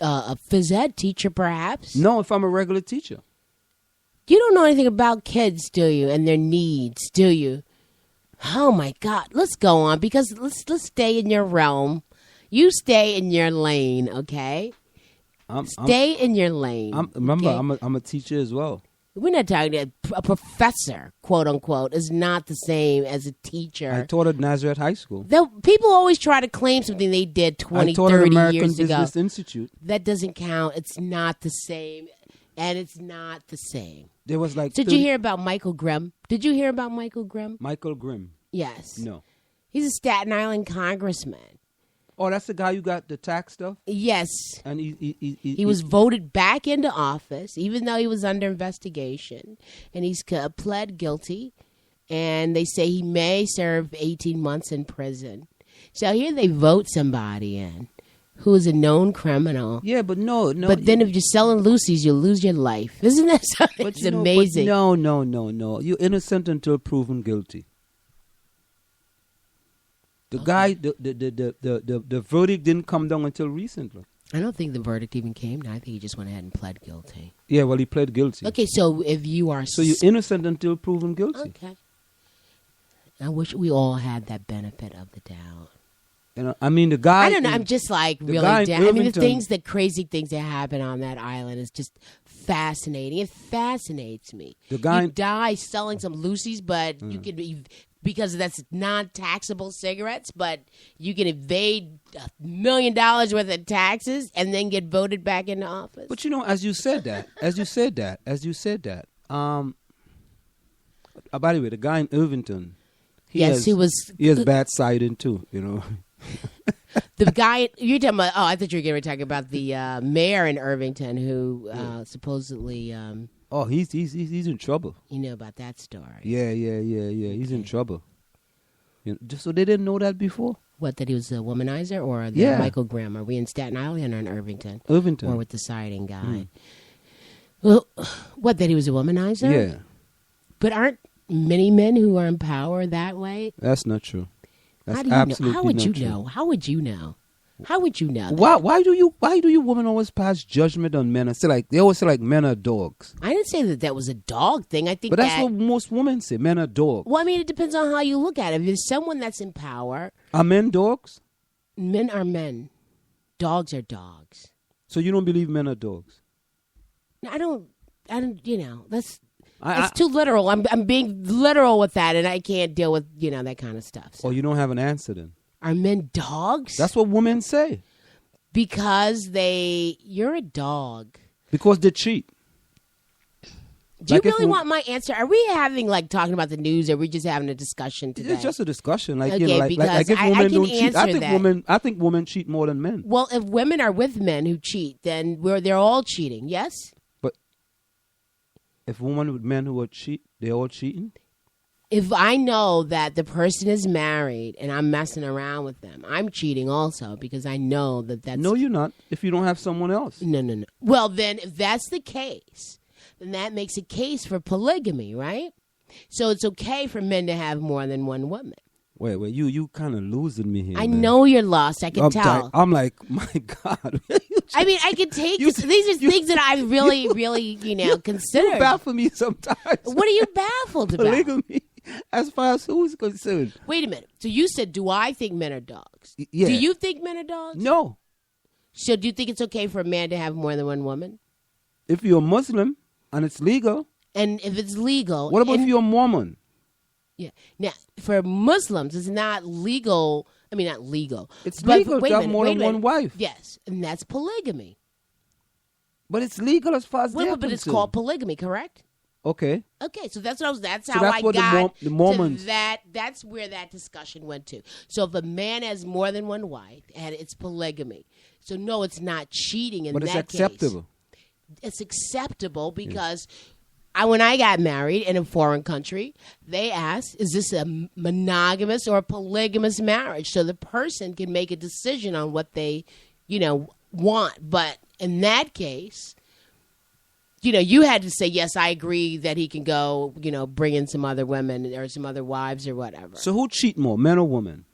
a phys ed teacher, perhaps. No, if I'm a regular teacher. You don't know anything about kids, do you? And their needs, do you? Oh my God! Let's go on because let's stay in your realm. You stay in your lane, okay? Stay in your lane. Remember, okay? I'm a teacher as well. We're not talking a professor, quote unquote, is not the same as a teacher. I taught at Nazareth High School. People always try to claim something they did 20, 30 American years ago. Business Institute. That doesn't count. It's not the same. And it's not the same. There was like. Did you hear about Michael Grimm? Did you hear about Michael Grimm? Michael Grimm. Yes. No. He's a Staten Island congressman. Oh, that's the guy who got the tax stuff? Yes. And he was voted back into office, even though he was under investigation. And he's pled guilty. And they say he may serve 18 months in prison. So here they vote somebody in who is a known criminal. Yeah, but no. But then if you're selling Lucy's, you'll lose your life. Isn't that something? It's amazing. No. You're innocent until proven guilty. The guy, the verdict didn't come down until recently. I don't think the verdict even came. I think he just went ahead and pled guilty. Yeah, well, he pled guilty. Okay, so if you are... So you're innocent until proven guilty. Okay. I wish we all had that benefit of the doubt. I mean, the guy... I don't know. I'm just like really down. I mean, the crazy things that happen on that island is just fascinating. It fascinates me. The guy... You die selling some Lucy's, but you can... Because that's non-taxable cigarettes, but you can evade $1 million worth of taxes and then get voted back into office. But as you said that, by the way, the guy in Irvington, he has bad siding too, The guy you're talking about? Oh, I thought you were going to talk about the mayor in Irvington who supposedly. Oh, he's in trouble. You know about that story? Yeah. He's in trouble. Just so they didn't know that before. What, that he was a womanizer or Michael Grimm? Are we in Staten Island or in Irvington? Irvington. Or with the siding guy? Well, what, that he was a womanizer? Yeah. But aren't many men who are in power that way? That's not true. That's absolutely not true. How would you know? How would you know? How would you know that? Why do you women always pass judgment on men and say they always say men are dogs? I didn't say that was a dog thing. I think, but that's what most women say. Men are dogs. Well, I mean, it depends on how you look at it. If there's someone that's in power, are men dogs? Men are men. Dogs are dogs. So you don't believe men are dogs? I don't. That's too literal. I'm being literal with that, and I can't deal with that kind of stuff. So. Oh, you don't have an answer then. Are men dogs? That's what women say. Because you're a dog. Because they cheat. Do you really want my answer? Are we having talking about the news, or are we just having a discussion today? It's just a discussion. Because if women don't cheat, I think women cheat more than men. Well, if women are with men who cheat, then they're all cheating. Yes. But if women with men who are they're all cheating. If I know that the person is married and I'm messing around with them, I'm cheating also because I know that's... No, you're not. If you don't have someone else. No. Well, then, if that's the case, then that makes a case for polygamy, right? So it's okay for men to have more than one woman. Wait, you kind of losing me here. I know you're lost. I can tell. I'm like, my God. I mean, I can take this. These are things that I really, really, consider. You baffle me sometimes. What are you baffled about? Polygamy. As far as who's concerned. Wait a minute. So you said, do I think men are dogs? Yeah. Do you think men are dogs? No. So do you think it's okay for a man to have more than one woman? If you're a Muslim and it's legal. And if it's legal. What about if you're a Mormon? Yeah. Now, for Muslims, it's not legal. I mean, not legal. It's legal to have more than one wife. Yes. And that's polygamy. But it's legal as far as they're concerned. But it's called polygamy, correct? Okay. So that's how I got the Mormons. to that. That's where that discussion went to. So if a man has more than one wife, and it's polygamy. So no, it's not cheating in that case. But it's acceptable. It's acceptable because when I got married in a foreign country, they asked, is this a monogamous or a polygamous marriage? So the person can make a decision on what they, want. But in that case... you had to say, yes, I agree that he can go, bring in some other women or some other wives or whatever. So who cheat more, men or women?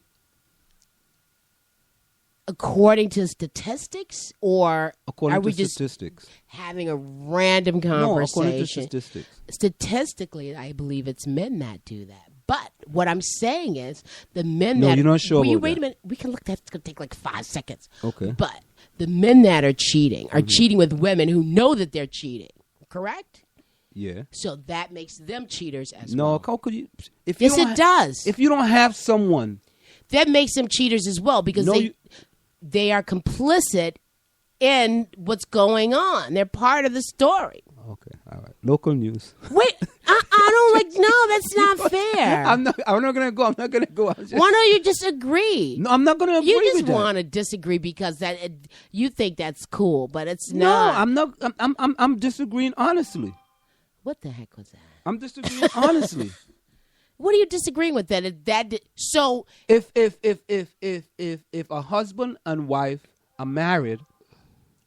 According to statistics, or according are we to just statistics? Having a random conversation? No, according to statistics. Statistically, I believe it's men that do that. But what I'm saying is the men no, that... you're not sure about wait that. a minute. We can look. That's going to take like 5 seconds. Okay. But the men that are cheating with women who know that they're cheating. Correct? Yeah. So that makes them cheaters as no, well. how could you? Yes, it does. If you don't have someone... That makes them cheaters as well because they are complicit in what's going on. They're part of the story. Okay, all right. Local news. Wait, I don't like. No, that's not fair. I'm not gonna go. Why don't you just agree? No, I'm not gonna agree. You just with that. want to disagree because you think that's cool, but it's No, not. I'm not. I'm disagreeing honestly. What the heck was that? I'm disagreeing honestly. What are you disagreeing with? So if a husband and wife are married,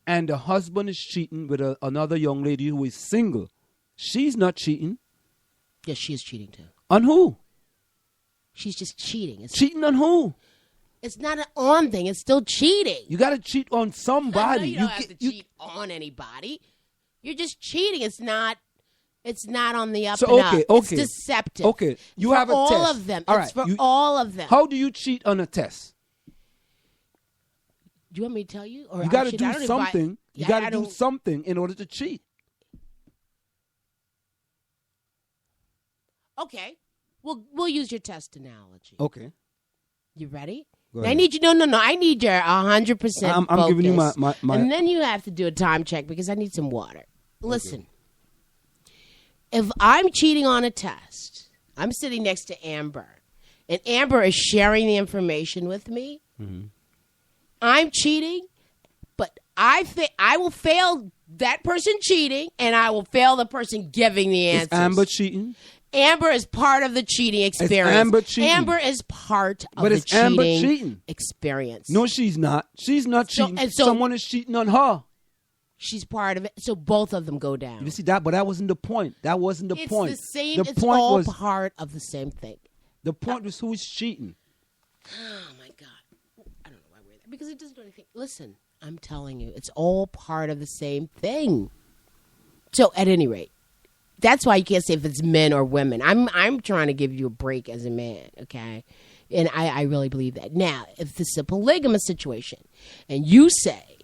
and the husband is cheating with another young lady who is single, she's not cheating. Yes, she is cheating too. On who? She's just cheating. Cheating on who? It's not an on thing. It's still cheating. You got to cheat on somebody. You don't have to cheat on anybody. You're just cheating. It's not on the up and up. Okay. It's deceptive. Okay. You have a test. All of them. All it's right. for all of them. How do you cheat on a test? Do you want me to tell you? Or you got to do something. You got to do something in order to cheat. Okay. We'll use your test analogy. Okay. You ready? Go ahead. I need you. No. I need your 100%. I'm giving you my. And then you have to do a time check because I need some water. Listen. Okay. If I'm cheating on a test, I'm sitting next to Amber, and Amber is sharing the information with me. Mm-hmm. I'm cheating, but I will fail that person cheating, and I will fail the person giving the answers. Is Amber cheating? Amber is part of the cheating experience. Is Amber cheating? Amber is part of but the is Amber cheating experience. No, she's not. She's not cheating. So someone is cheating on her. She's part of it. So both of them go down. You see that? But that wasn't the point. That wasn't the point. It's the same. It's all part of the same thing. The point was who is cheating. Oh, my God. I don't know why we're there. Because it doesn't do anything. Listen, I'm telling you, it's all part of the same thing. So, at any rate, that's why you can't say if it's men or women. I'm trying to give you a break as a man, okay? And I really believe that. Now, if this is a polygamous situation, and you say,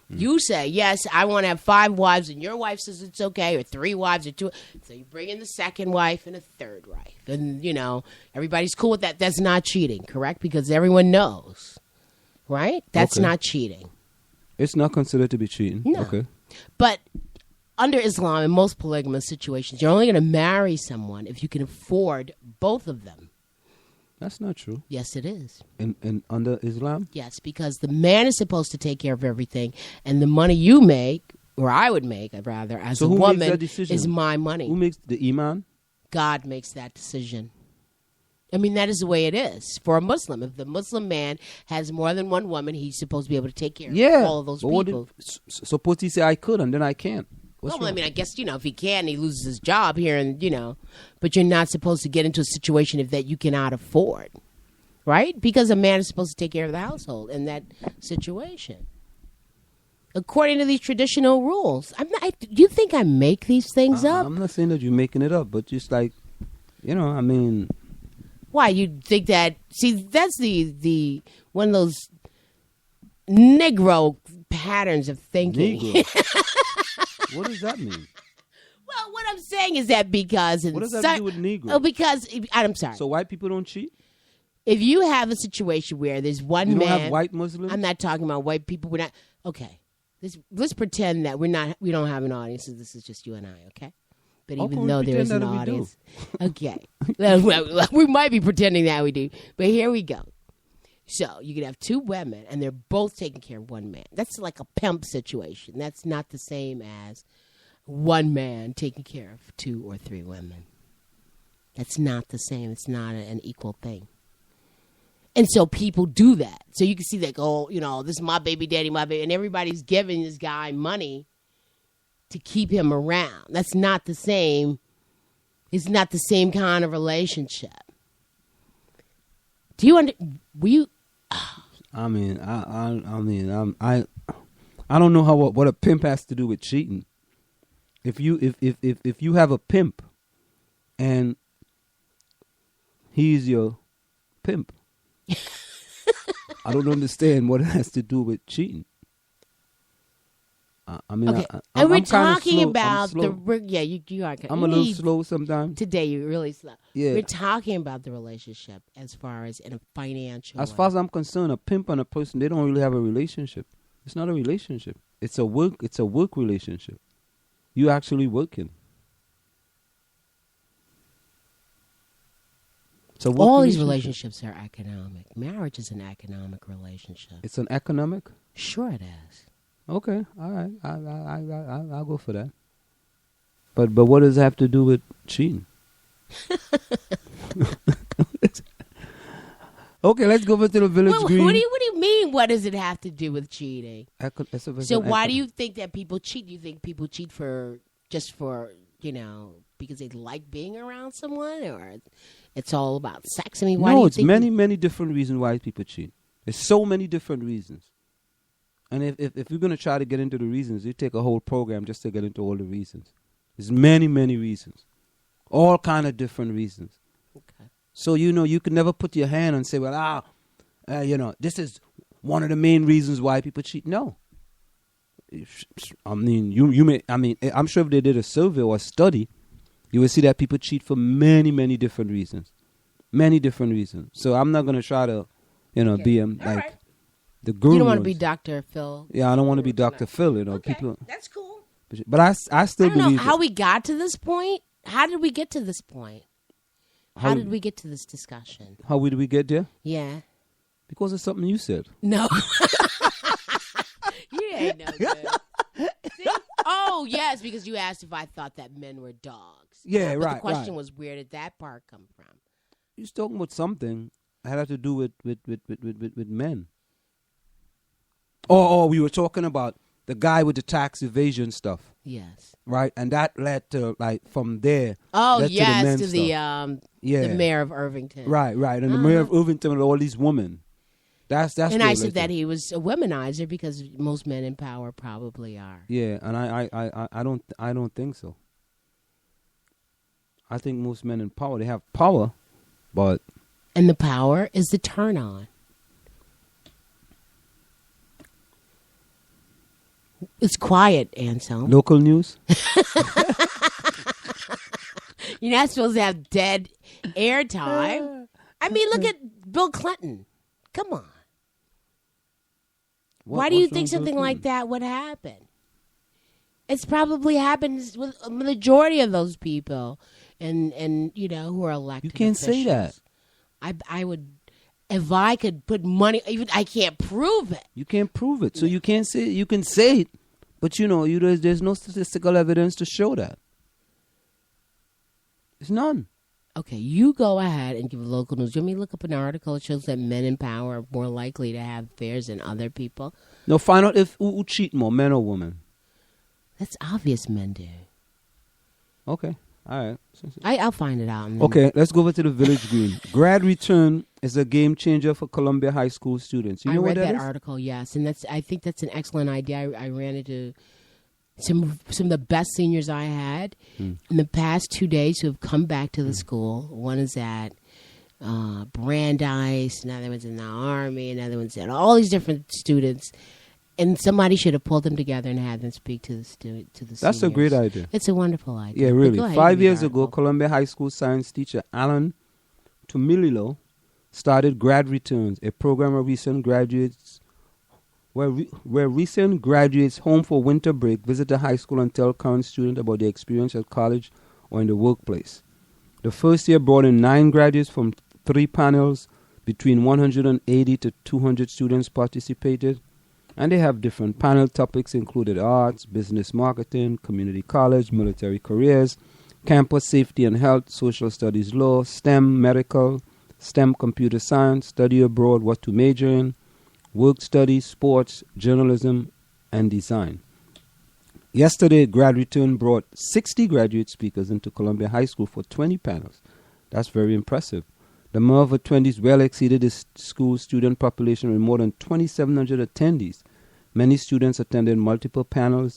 yes, I want to have 5 wives, and your wife says it's okay, or 3 wives, or 2. So you bring in the second wife and a third wife. And, everybody's cool with that. That's not cheating, correct? Because everyone knows, right? That's not cheating. It's not considered to be cheating. No. Okay. But under Islam, in most polygamous situations, you're only going to marry someone if you can afford both of them. That's not true. Yes, it is. And under Islam? Yes, because the man is supposed to take care of everything, and the money you make, or I would make, rather, as a woman, is my money. Who makes the imam? God makes that decision. I mean, that is the way it is for a Muslim. If the Muslim man has more than one woman, he's supposed to be able to take care of all of those people. Suppose he say I could, and then I can't. Well, I mean, I guess, if he can, he loses his job here, and, but you're not supposed to get into a situation that you cannot afford, right? Because a man is supposed to take care of the household in that situation. According to these traditional rules. Do you think I make these things up? I'm not saying that you're making it up, but just like, I mean. Why, you think that, see, that's the one of those Negro patterns of thinking. Negro. What does that mean? Well, what I'm saying is that because... What does that have to do with Negro? Oh, because... I'm sorry. So white people don't cheat? If you have a situation where there's one man... You don't have white Muslims? I'm not talking about white people. We're not... Okay. Let's pretend that we don't have an audience. This is just you and I, okay? But even though there is an audience... Okay. Well, we might be pretending that we do. But here we go. So you could have 2 women, and they're both taking care of one man. That's like a pimp situation. That's not the same as one man taking care of 2 or 3 women. That's not the same. It's not an equal thing. And so people do that. So you can see that, this is my baby daddy, and everybody's giving this guy money to keep him around. That's not the same. It's not the same kind of relationship. Do you I mean, I don't know what a pimp has to do with cheating. If you have a pimp, and he's your pimp, I don't understand what it has to do with cheating. I mean, okay. I'm we're talking slow. about you are. I'm a little slow sometimes. Today you're really slow. Yeah. We're talking about the relationship as far as in a financial. As far as I'm concerned, a pimp and a person, they don't really have a relationship. It's not a relationship. It's a work relationship. You actually working. So all these relationships are economic. Marriage is an economic relationship. It's an economic? Sure it is. Okay, all right. I'll go for that. But what does it have to do with cheating? Okay, let's go over to the Village Green. What do you mean? What does it have to do with cheating? So why do you think that people cheat? Do you think people cheat just for because they like being around someone, or it's all about sex? I mean, why? No, it's many different reasons why people cheat. There's so many different reasons. And if you're going to try to get into the reasons, you take a whole program just to get into all the reasons. There's many reasons. All kind of different reasons. Okay. So, you can never put your hand and say, well, this is one of the main reasons why people cheat. No. I mean, I'm sure if they did a survey or a study, you will see that people cheat for many different reasons. Many different reasons. So I'm not going to try to, be like... The guru. You don't want to be Dr. Phil. Yeah, I don't want to be Dr. Phil. Okay, people. That's cool. But I still believe. I don't know how we got to this point. How did we get to this point? How did we get to this discussion? How did we get there? Yeah. Because of something you said. No. You ain't no good. See? Oh, yes, because you asked if I thought that men were dogs. Yeah, but right. The question was, where did that part come from? You was talking about something that had to do with men. Oh, we were talking about the guy with the tax evasion stuff. Yes. Right? And that led to, from there. Oh, yes, to the mayor of Irvington. Right. And the mayor of Irvington with all these women. That's and I said that he was a womanizer because most men in power probably are. Yeah, and I don't think so. I think most men in power, they have power, but... And the power is the turn on. It's quiet, Anselm. Local news? You're not supposed to have dead airtime. I mean, look at Bill Clinton. Come on. Why do you think something like that would happen? It's probably happens with a majority of those people and who are elected. You can't officials. say that. I would... If I could put money, even I can't prove it. You can't prove it, so you can't say it. You can say it, but there's no statistical evidence to show that. There's none. Okay, you go ahead and give local news. You want me to look up an article that shows that men in power are more likely to have affairs than other people? No, find out who cheat more, men or women. That's obvious, men do. Okay. All right. I'll find it out. Okay, let's go over to the Village Green. Grad return is a game changer for Columbia High School students. You know I read what that article, yes, and I think that's an excellent idea. I ran into some of the best seniors I had in the past 2 days who have come back to the school. One is at Brandeis, another one's in the Army, another one's at all these different students. And somebody should have pulled them together and had them speak to the seniors. That's a great idea. It's a wonderful idea. Yeah, really. 5 years ago, Columbia High School science teacher Alan Tumililo started Grad Returns, a program of recent graduates where recent graduates home for winter break visit the high school and tell current students about their experience at college or in the workplace. The first year brought in 9 graduates from 3 panels. Between 180 to 200 students participated. And they have different panel topics included arts, business marketing, community college, military careers, campus safety and health, social studies law, STEM, medical, STEM computer science, study abroad, what to major in, work studies, sports, journalism, and design. Yesterday, Grad Return brought 60 graduate speakers into Columbia High School for 20 panels. That's very impressive. The Merva 20s well exceeded the school student population with more than 2,700 attendees. Many students attended multiple panels